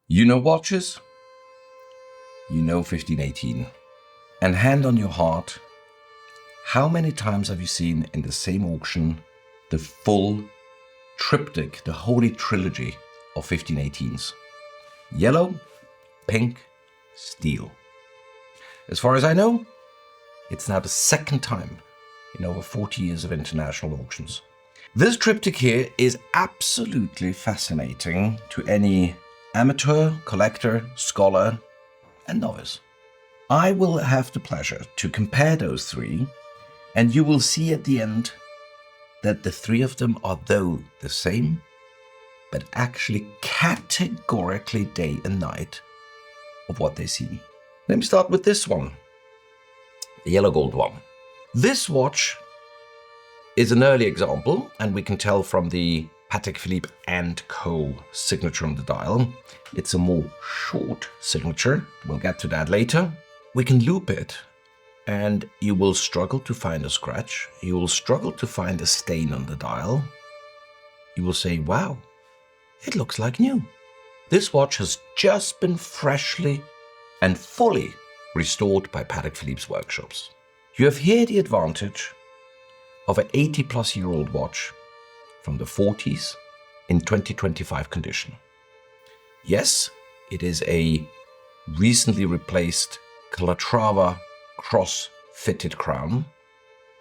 You know watches? You know 1518. And hand on your heart, how many times have you seen in the same auction the full triptych, the holy trilogy of 1518s? Yellow, pink, steel. As far as I know, it's now the second time in over 40 years of international auctions. This triptych here is absolutely fascinating to any amateur, collector, scholar, and novice. I will have the pleasure to compare those three, and you will see at the end that the three of them are though the same, but actually categorically day and night of what they see. Let me start with this one, the yellow gold one. This watch is an early example, and we can tell from the Patek Philippe & Co. signature on the dial. It's a more short signature. We'll get to that later. We can loop it, and you will struggle to find a scratch. You will struggle to find a stain on the dial. You will say, wow, it looks like new. This watch has just been freshly and fully restored by Patek Philippe's workshops. You have here the advantage of an 80-plus-year-old watch from the 40s in 2025 condition. Yes, it is a recently replaced Calatrava cross-fitted crown.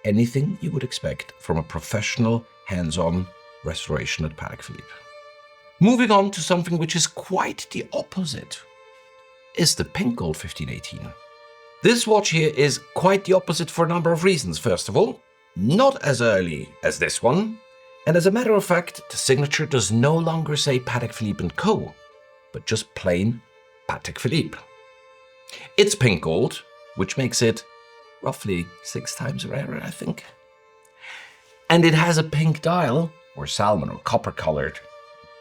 Anything you would expect from a professional, hands-on restoration at Patek Philippe. Moving on to something which is quite the opposite is the pink gold 1518. This watch here is quite the opposite for a number of reasons. First of all, not as early as this one, and as a matter of fact, the signature does no longer say Patek Philippe & Co., but just plain Patek Philippe. It's pink gold, which makes it roughly 6 times rarer, I think. And it has a pink dial, or salmon or copper colored.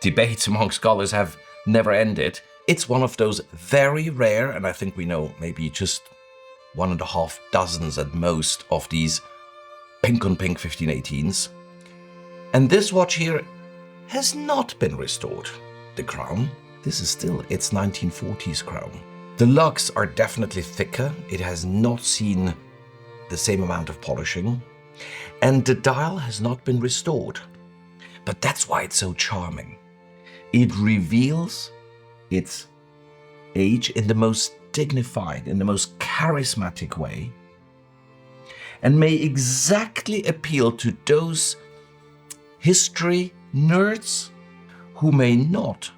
Debates among scholars have never ended. It's one of those very rare, and I think we know maybe just 1.5 dozens at most of these pink on pink 1518s. And this watch here has not been restored. The crown, this is still its 1940s crown. The lugs are definitely thicker. It has not seen the same amount of polishing. And the dial has not been restored. But that's why it's so charming. It reveals its age in the most dignified, in the most charismatic way, and may exactly appeal to those history nerds who may not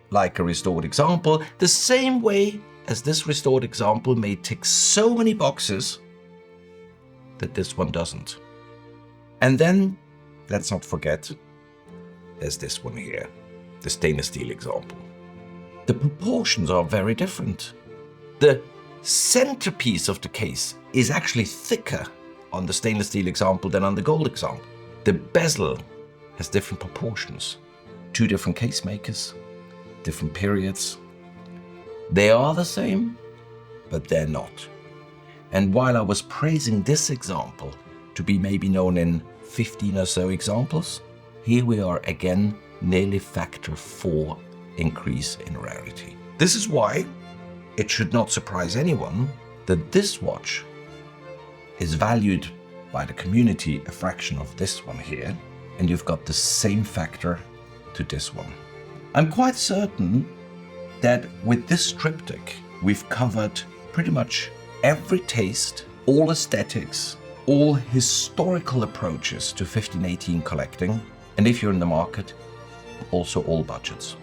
like a restored example, the same way as this restored example may tick so many boxes that this one doesn't. And then, let's not forget, there's this one here, the stainless steel example. The proportions are very different. The centerpiece of the case is actually thicker on the stainless steel example than on the gold example. The bezel has different proportions. 2 different case makers, different periods. They are the same, but they're not. And while I was praising this example to be maybe known in 15 or so examples, here we are again, nearly factor 4 increase in rarity. This is why it should not surprise anyone that this watch is valued by the community a fraction of this one here, and you've got the same factor to this one. I'm quite certain that with this triptych, we've covered pretty much every taste, all aesthetics, all historical approaches to 1518 collecting, and if you're in the market, also all budgets.